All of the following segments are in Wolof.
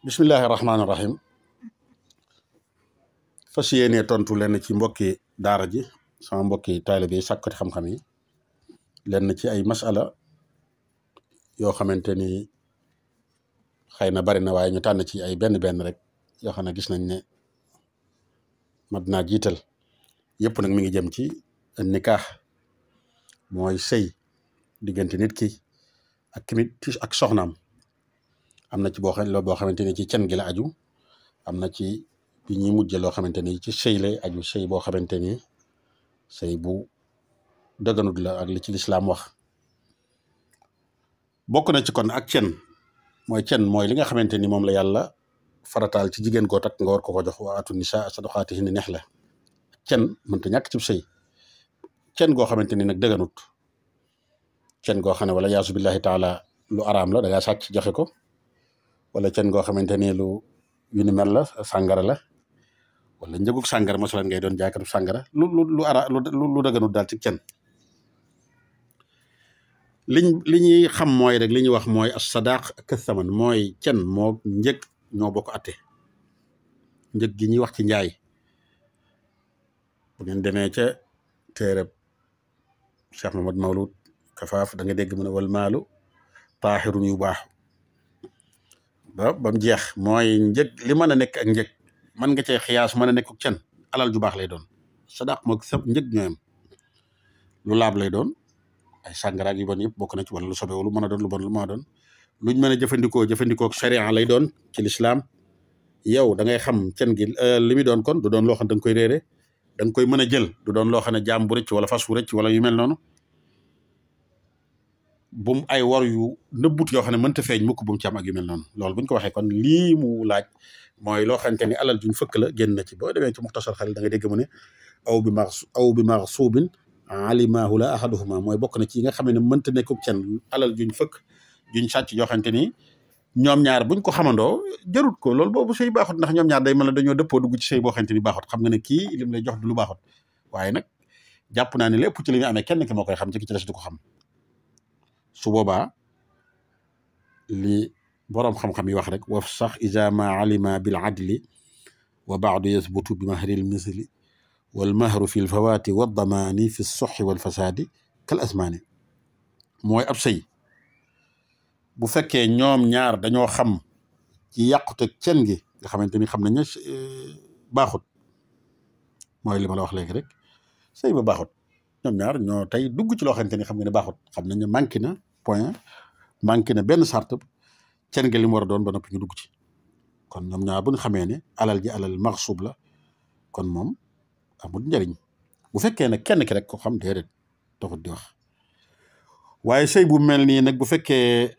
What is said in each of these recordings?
bismillahi rahmaani rahim fas yéenee tontu lenn ci mbokki daara ji sama mbokki taalibe yi sàkkati xam-xam yi lenn ci ay masala yoo xamante ni xëy na bari na waaye ñu tànn ci ay benn rek yoo xam ne gis nañ ne mat naa jiital yëpp nag mi ngi jëm ci nikaax mooy sëy diggante nit ki ak kimit ak soxnaam. am na ci boo xamante ni ci cen gi la aju am na ci bi ñuy mujjee loo xamante ni ci sëy lay aju sëy boo xamante ni sëy bu dëgganut la ak li ci lislaam wax bokk na ci kon ak cen mooy li nga xamante ni moom la yàlla farataal ci jigéen koo takk nga war ko jox wa atu nisaa sadaqaatihinna nihla cen mënta ñàkk ci sëy cen goo xamante ni nag dëgganut cen goo xam ne wala yaasu billahi taala lu araam la da ngaa sàcc joxe ko wala cen goo xamante ni lu yu ni mel la sàngara la wala njëgug sàngara masalan ngay doon jaaykatu sàngara lu dëgganut daal ci cen li ñuy xam mooy rek li ñuy wax mooy as sadaq ak saman mooy cen moo njëg ñoo bokk atte njëg gi ñuy wax ci njaay bu ngeen demee ca téereb Cheikh Mamad Mawlud Kafaaf da nga dégg mu ne wal maalu taaxirun yu baax bam jeex mooy njëg li mën a nekk ak njëg mën nga cee xiyaas mën a nekk ak cen alal ju baax lay doon sadaq moog sa njëg ñooyam lu laab lay doon ay sàngaraag yu bon yëpp bokk na ci wala lu sobewu lu mën a doon lu bon lu mën a doon luñ mën a jëfandikoo sharia lay doon ci lislaam yow da ngay xam cen gi li muy doon kon du doon loo xam da nga koy réere da nga koy mën a jël du doon loo xam ne jaam bu rëcc wala fas wu rëcc wala yu mel noonu bum ay war yu nëbbut yoo xam ne mënta feeñ mukk bu mu ci am ak yu mel noonu loolu buñ ko waxee kon lii mu laaj mooy loo xamante ni alal juñ fëkk la génn na ci boo demee ci muxtasar xalil da nga dégg mu ne aw bi maxsuubin alimaahu la ahaduhuma mooy bokk na ci yi nga xam ne mënta nekkuk cen alal juñ fëkk juñ sàcc yoo xamante ni ñoom ñaar buñ ko xamandoo jarut ko loolu boobu sëy baaxut ndax ñoom ñaar day mel ne dañoo dëppoo dugg ci sëy boo xamante ni baaxut xam nga ne kii lim lay jox du lu baaxut waaye nag jàpp naa ne lépp ci li muy amee kenn ki moo koy xam ci ki ci des du ko xam su boobaa li boroom xam-xam yi wax rek waf sax iza ma alima bil adli wa baadu yasbutu bi mahril misli wal mahru fi l fawaati wa damaani fi soxi wal fasaadi kal asmaani mooy ab sëy bu fekkee ñoom ñaar dañoo xam ci yàqute cen gi nga xamante ni xam nañ ne baaxut mooy li ma la wax léegi rek sëy ba baaxut ñoom ñaar ñoo tey dugg ci loo xamante ni xam nga ne baaxut xam nañ ne manqué na point manqué na benn sart cen gi li mu war a doon ba noppi ñu dugg ci kon ñoom ñaar bu ñu xamee ne alal ji alal maxsuub la kon moom amul njëriñ bu fekkee ne kenn ki rek ko xam déedéet taxut di wax waaye sëy bu mel nii nag bu fekkee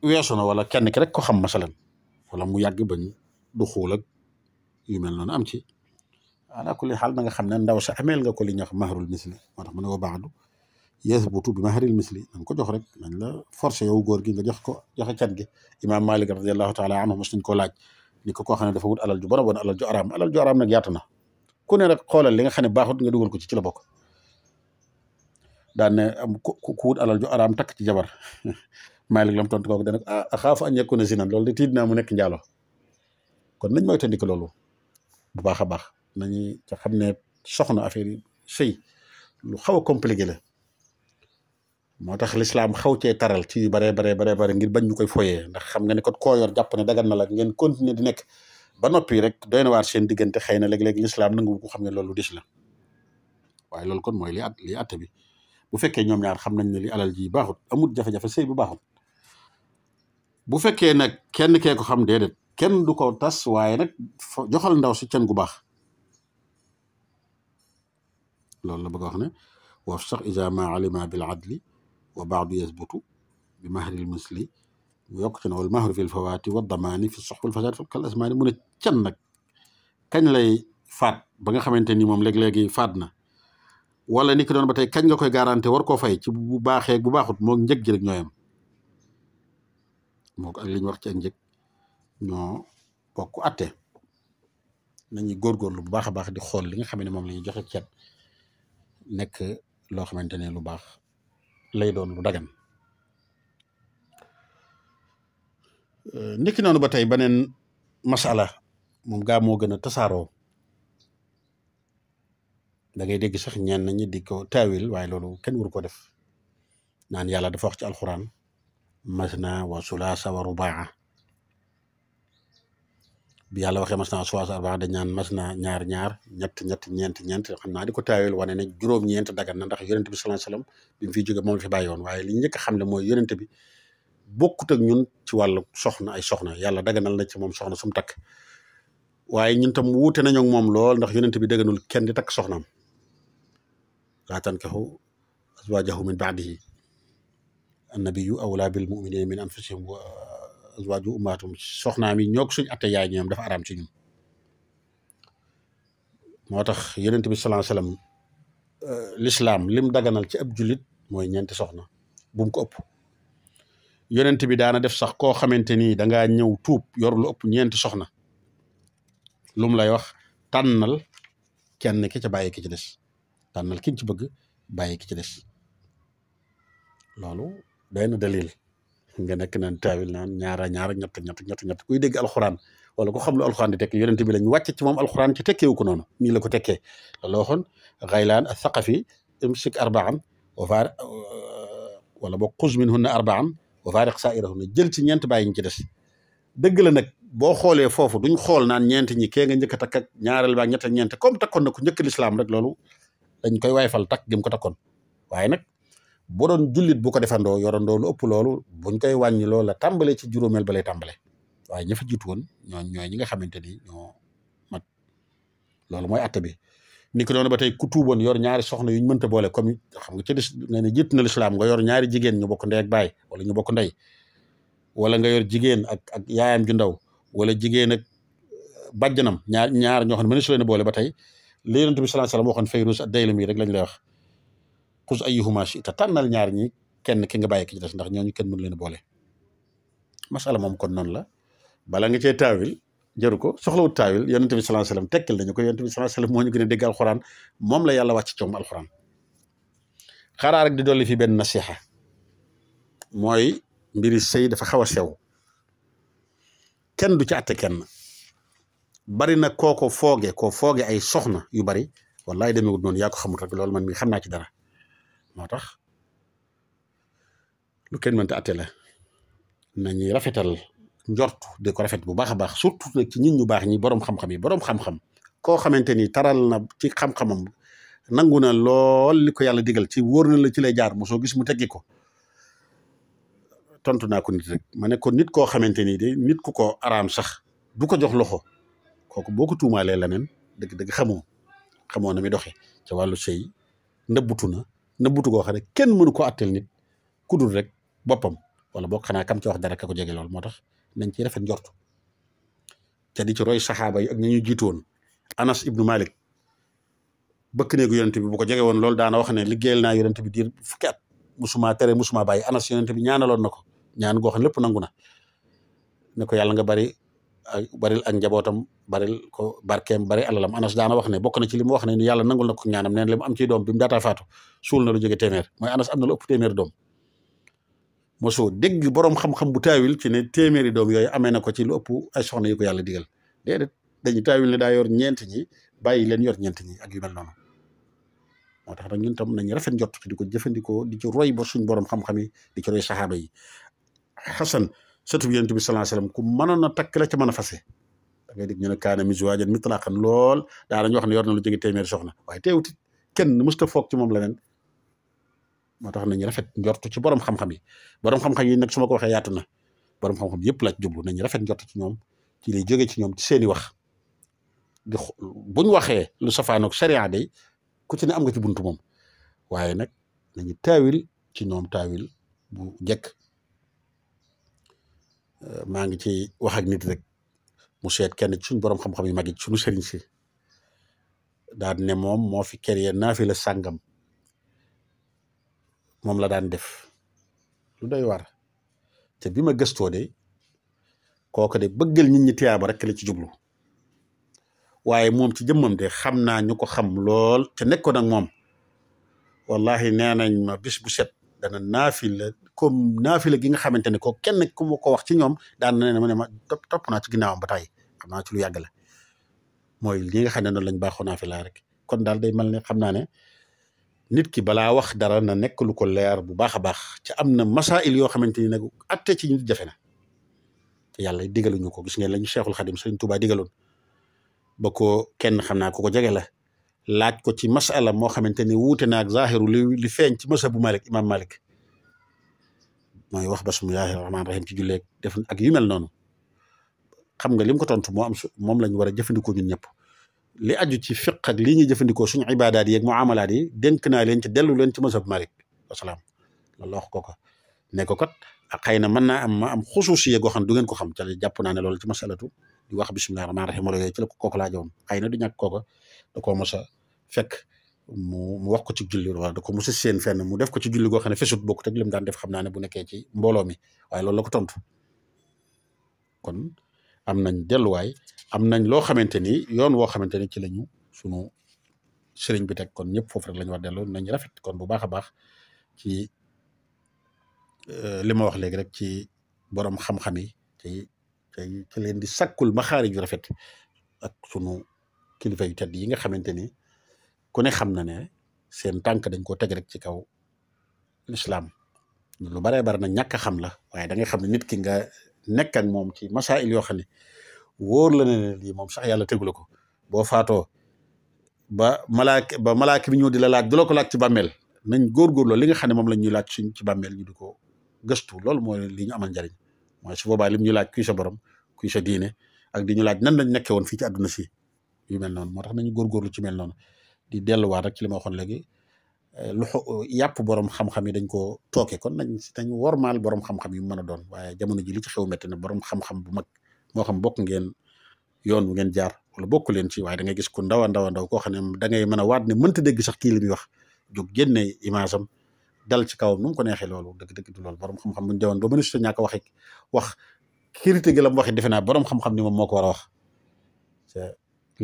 weesu na wala kenn ki rek ko xam masalan wala mu yàgg bañ du xuul ak yu mel noonu am ci ala kulli xaal na nga xam ne ndaw sa ameel nga ko li ñuy wax mahrul misli moo tax mu ne wa baadu yasbutu bi mahril misli nañ ko jox rek nañ la forcé yow góor gi nga joxe can gi imaam Malik radiallahu taala anhu mas nañ koo laaj ni ko koo xam ne dafa wut alal ju bon a bon alal ju araam nag yaatu na ku ne rek xoolal li nga xam ne baaxut nga dugal ko ci la bokk daan ne am ku wut alal ju araam takk ci jabar Malik lam tontu kooku dana axaafu an yakuna zinan loolu de tiit naa mu nekk njaalo kon nañ mooy tandiko loolu bu baax a baax nañu ca xam ne soxna affaire yi sëy lu xaw a compliqué la moo tax lislaam xaw cee taral ci yu bare ngir bañ ñu koy foyee ndax xam nga ne kon koo yor jàpp ne dagan na la ngeen continuer di nekk ba noppi rek doy na waar seen diggante xëy na léeg-léeg lislaam nangu ko xam ne loolu dis la waaye loolu kon mooy li atte bi bu fekkee ñoom ñaar xam nañ ne li alal ji baaxut amul jafe-jafe sëy bu baaxut bu fekkee nag kenn kee ko xam déedéet kenn du ko tas waaye nag joxal ndaw si cen gu baax loolu la bëgg a wax ne waf sax iza ma alima bil adli wa baadu yasbutu bi mahril misli mu yokk ci ne wal mahru fil fawaati wa damaani fi sox wal fasaadi kal asmaani mu ne can nag kañ lay faat ba nga xamante ni moom léeg-léegi faat na wala ni ki doon ba tey kañ nga koy garanté war koo fay ci bu baaxee bu baaxut moo njëg ji rek ñooyam moo ko ak li ñu wax ci ak njëg ñoo bokk atte nañuy góorgóorlu bu baax a baax di xool li nga xam ne moom la ñuy joxe ceeb nekk loo xamante ne lu baax lay doon lu dagan niki noonu ba tey beneen masala moom gaa moo gën a tasaaroo da ngay dégg sax ñenn ñi di ko taawil waaye loolu kenn waru ko def naan yàlla dafa wax ci alxuraan masna wa sulaasa wa rubaa bi yàlla waxee masna wa sulaasa wa rubaa dañ naan masna ñaar ñeent xam naa di ko taawil wane ne juróom-ñeent dagan na ndax yonent bi sallallahu alayhi wasallam bi mu fiy jóge moom la fi bàyyi woon waaye li ñu njëkk a xam ne mooy yonent bi bokkut ak ñun ci wàllu soxna yàlla daganal na ci moom soxna su mu takk waaye ñun tam wuute nañu ak moom lool ndax yonent bi daganul kenn di takk soxnaam laa tankihu azwaajahu min ba'dihi annabiyyu awlaa bil mu'miniina min anfusihim wa azwaajuhu ummaatuhum soxnaam yi ñoo ko suñ atte yaay ñoom dafa araam ci ñun moo tax yonent bi sallallahu alayhi wasallam l'islam lim daganal ci ab jullit mooy ñeenti soxna bu mu ko ëpp yonent bi daana def sax koo xamante ni dangaa ñëw tuub yor lu ëpp ñeenti soxna lu mu lay wax tànnal kenn ki ca bàyyi ki ci des tànnal ki ci bëgg bàyyi ki ci des loolu day na dalil nga nekk naan taawil naan ñaara ñett kuy dégg alxuraan wala ko xam lu alxuraan di tekki yonent bi lañ wàcc ci moom alxuraan ci tekkeewu ko noonu nii la ko tekkee loolu waxoon Ghaylaan ath-Thaqafi imsik arba'an wala boo xuz minhunna arba'an wa faariq saa'irahunna jël ci ñeent bàyyi ñu ci des dëgg la nag boo xoolee foofu duñ xool naan ñeent ñi kee nga njëkk a takk ak ñaareel ba ñeent comme takkoon na ko njëkk lislaam rek loolu dañ koy wayfal takk gëm ko takkoon waaye nag boo doon jullit bu ko defandoo yorandoo lu ëpp loolu buñ koy wàññi loolu la tàmbalee ci juróomeel ba lay tàmbale waaye ña fa jiitu woon ñooy ñi nga xamante ni ñoo mat loolu mooy atte bi ni ko noonu ba tey ku tuuboon yor ñaari soxna yuñ mënta boole comme xam nga ci nee na jiitu na lislaam nga yor ñaari jigéen ñu bokk ndey ak baay wala ñu bokk ndey wala nga yor jigéen ak yaayam ju ndaw wala jigéen ak bàjjanam ñaar ñoo xam ne mënees leen a boole ba tey li Yonent bi sallallahu alayhi wasallam waxoon Fayruz ad-Daylami rek lañ lay wax xuz ayyuhumaa shi'ta tànnal ñaar ñi kenn ki nga bàyyi ki ci des ndax ñooñu kenn mënu leen a boole masala moom kon noonu la bala nga cee taawil jaru ko soxlawut taawil Yonent bi sallallahu alayhi wasallam tekkil nañu ko Yonent bi sallallahu alayhi wasallam moo ñu gën a dégg alxuraan moom la yàlla wàcc ci moom alxuraan xaraa rek di dolli fi benn nasiha mooy mbiri sëy dafa xaw a sew kenn du ci àtte kenn bari na koo fooge ay soxna yu bari wallaay demeewut noonu yaa ko xamut rek loolu man mi xam naa ci dara moo tax lu kenn mënta àtte la nañuy rafetal njort di ko rafet bu baax a baax surtout nag ci nit ñu baax ñi boroom xam-xam yi boroom xam-xam koo xamante ni taral na ci xam-xamam nangu na lool li ko yàlla digal ci wóor na la ci lay jaar mosoo gis mu teggi ko tontu naa ko nit rek ma ne ko nit koo xamante ni de nit ku ko araam sax du ko jox loxo kooku boo ko tuumaalee leneen dëgg-dëgg xamoo na mi doxe ca wàllu sëy nëbbutu koo xam ne kenn mënu ko àtteel nit ku dul rek boppam wala boo xanaa kam ci wax dara ka ko jege lool moo tax nañ ci rafet njort te di ci roy saxaaba yi ak ñi ñu jiitu woon Anas ibnu Malik bëkk néegu yonent bi bu ko jege woon loolu daana wax ne liggéeyal naa yonent bi diir fukki at musuma bàyyi Anas yonent bi ñaanaloon na ko ñaan goo xam lépp nangu na ne ko yàlla nga baril ak njabootam baril ko barkeem bari alalam Anas daana wax ne bokk na ci li mu wax ne yàlla nangul na ko ñaanam neen li mu am ci doom bi mu daataa faatu suul na lu jóge téeméer mooy Anas am na lu ëpp téeméer doom mosoo dégg boroom xam-xam bu taawil ci ne téeméeri doom yooyu amee na ko ci lu ëpp ay soxna yu ko yàlla digal déedéet dañu taawil ne daa yor ñeent ñi bàyyi leen yor ñeent ñi ak yu mel noonu moo tax nag ñun tam nañu rafet njort ci di ko jëfandikoo di ci roy ba suñ boroom xam-xam yi di ci roy saxaaba yi Xasan sëtu Yonent bi sallallahu alayhi wasallam ku mënoon a takk la ca mën a fase da ngay dégg ñu ne kaana mizwaajan mitlaqan lool daanañu wax ne yor na lu jóge téeméeri soxna waaye teewuti kenn mësta foog ci moom leneen moo tax nañu rafet njort ci borom xam-xam yi borom xam-xam yi nag su ma ko waxee yaatu na borom xam-xam yëpp la ci jublu nañu rafet njort ci ñoom ci lay jóge ci ñoom ci seeni wax buñ waxee lu safaanoog sharia day ku ci ne am nga ci buntu moom waaye nag nañu taawil ci ñoom taawil bu jekk maa ngi ci wax ak nit rek mu seet kenn ci suñ borom xam-xam yi mag yi suñu sëriñ si daan ne moom moo fi créé naafila sàngam moom la daan def lu doy war te bi ma gëstoo de kooku de bëggal nit ñi tiyaaba rek la ci jublu waaye moom ci jëmmam de xam naa ñu ko xam lool te nekkoon ak moom wallahi nee nañ ma bis bu set dana naafila comme naafila gi nga xamante ne ko kenn ku ma ko wax ci ñoom daan na ne ma topp naa ci ginnaawam ba tey xam naa ci lu yàgg la mooy li nga xam ne noonu lañ baaxoo naafila rek kon daal day mel ne xam naa ne nit ki balaa wax dara na nekk lu ko leer bu baax a baax ci am na masail yoo xamante ni nag atte ci ñu jafe na te yàlla digaluñu ko gis ngeen la ñu Cheikhul Khadim Sëriñ Tuubaa digaloon ba ko kenn xam naa ko ko jege la laaj ko ci masala moo xamante ni wuute na ak zahiru li feeñ ci masabu Malik imam Malik mooy wax bismillahi rahmaani rahim ci julleeg def ak yu mel noonu xam nga lim ko tontu moom lañ war a jëfandikoo ñun ñëpp li aju ci fiq ak lii ñuy jëfandikoo suñu ibadaat yi ak muamalaat yi dénk naa leen ci dellu leen ci masabu Malik wasalaam loolu wax ko ne ko kat xëy na mën naa am ma am xusuusiye goo xam ne du ngeen ko xam ca jàpp naa ne loolu ci masalatu di wax bismillahi rahmaani rahim wala yooyu ci la ko kooku laajoon xëy na du ñàkk kooku da koo mos a fekk mu wax ko ci julli wala da ko mos a seen fenn mu def ko ci julli goo xam ne fesut bokkut ak lim daan def xam naa ne bu nekkee ci mbooloo mi waaye loolu la ko tontu kon am nañ delluwaay am nañ loo xamante ni yoon woo xamante ni ci lañu sunu sëriñ bi teg kon ñëpp foofu rek la ñu war dellu nañ rafet kon bu baax a baax ci li ma wax léegi rek ci borom xam-xam yi ci leen di sakkul maxaari ju rafet ak sunu kilifa yu tedd yi nga xamante ni ku ne xam na ne seen tànk dañ koo teg rek ci kaw lislaam lu baree bari na ñàkk a xam la waaye da ngay xam ne nit ki nga nekk ak moom ci masail yoo xam ne wóor la ne lii moom sax yàlla tegula ko boo faatoo ba malaaka bi ñëw di la laaj du la ko laaj ci bàmmeel nañ góorgóorloo li nga xam ne moom lañ ñuy laaj suñ ci bàmmeel ñu di ko gëstu loolu mooy li ñu amal njariñ mooy su boobaa lim ñu laaj kuy sa borom kuy sa diine ak di ñu laaj nan lañ nekkee woon fii ci àdduna si yu mel noonu moo tax nañu góorgóorlu ci mel noonu di delluwaat rek ci li ma waxoon léegi yàpp borom xam-xam yi dañ ko tooke kon dañ wormaal borom xam-xam yu mën a doon waaye jamono ji li ci xew métti na borom xam-xam bu mag moo xam bokk ngeen yoon bu ngeen jaar wala bokku leen ci waaye da ngay gis ku ndaw a ndaw koo xam ne da ngay mën a waat ne mënta dégg sax kii li muy wax jóg génne image am dal ci kawam nu mu ko neexee loolu dëgg-dëgg du loolu borom xam-xam bu ñu demoon ba mënut a ñàkk a wax kirité gi la mu waxee defe naa borom xam-xam ni moom moo ko war a wax te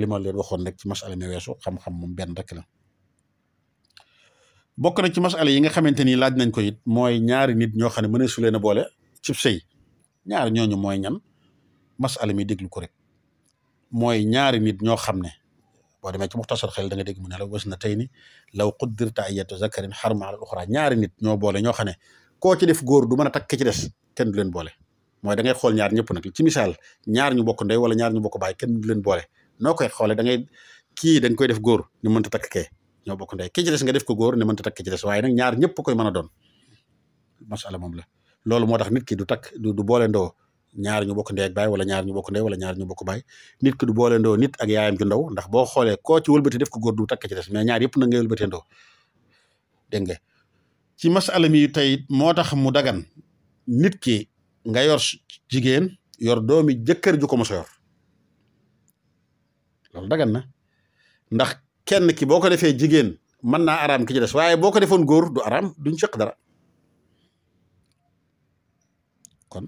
li ma leen waxoon rek ci masala mi weesu xam-xam moom benn rek la. bokk na ci masala yi nga xamante ni laaj nañ ko it mooy ñaari nit ñoo xam ne mëneesu leen a boole cib sëy ñaari ñooñu mooy ñan masala mi déglu ko rek mooy ñaari nit ñoo xam ne boo demee ci muxtasar xel da nga dégg mu ne la was na tey ni law quddirta ayatu zakarin xarma ala uxra ñaari nit ñoo boole ñoo xam ne koo ci def góor du mën a takk ci des kenn du leen boole mooy da ngay xool ñaar ñëpp nag ci misaal ñaar ñu bokk ndey wala ñaar ñu bokk baay kenn du leen boole noo koy xoolee da ngay kii dañ koy def góor ni mënta takk kee ñoo bokk ndey ki ci des nga def ko góor ne mënta takk ci des waaye nag ñaar ñëpp koy mën a doon masala moom la loolu moo tax nit ki du takk du boole ndoo ñaar ñu bokk ndey ak baay wala ñaar ñu bokk ndey wala ñaar ñu bokk baay nit ki du boole ndoo nit ak yaayam ju ndaw ndax boo xoolee koo ci wëlbati def ko góor du takk ci des mais ñaar yëpp na nga wëlbatee ndoo dégg nga ci masala mi tey moo tax mu dagan nit ki nga yor jigéen yor doomi jëkkër ju ko mos a yor loolu dagan na ndax kenn ki boo ko defee jigéen mën naa araam ki ci des waaye boo ko defoon góor du araam duñ seq dara kon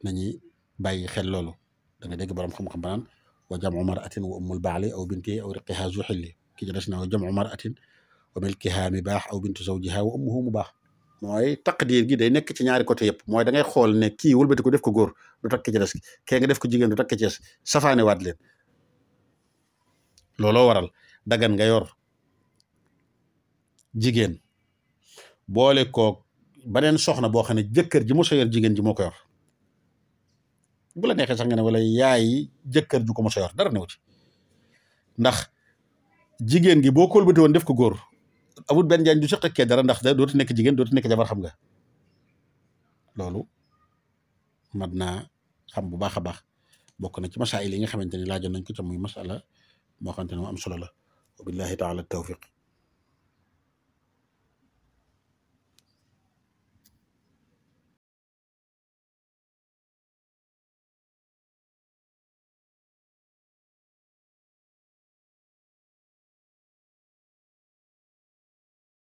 nañuy bàyyi xel loolu da nga dégg borom xam-xam banaan wa jamu maratin wa ummul baali aw binti aw riqiha zu xilli ki ci des na wa jamu maratin wa milkiha mi baax aw bintu zawjiha wa ummuhu mu baax mooy taqdir gi day nekk ci ñaari côté yëpp mooy da ngay xool ne kii wëlbati ko def ko góor du takk ci des kee nga def ko jigéen du takk ci des safaane waat leen looloo waral dagan nga yor jigéen boole ko beneen soxna boo xam ne jëkkër ji mos a yor jigéen ji moo ko yor bu la neexee sax nga ne wala yaay jëkkër ju ko mos a yor dara newu ci ndax jigéen gi boo ko wëlbati woon def ko góor amul benn njaañ du seqee dara ndax dootu nekk jigéen dootu nekk jabar xam nga loolu mat naa xam bu baax a baax bokk na ci masaayil yi nga xamante ni laajoon nañ ko ca muy masala moo xamante ne mu am solo la wa billahi taala tawfiq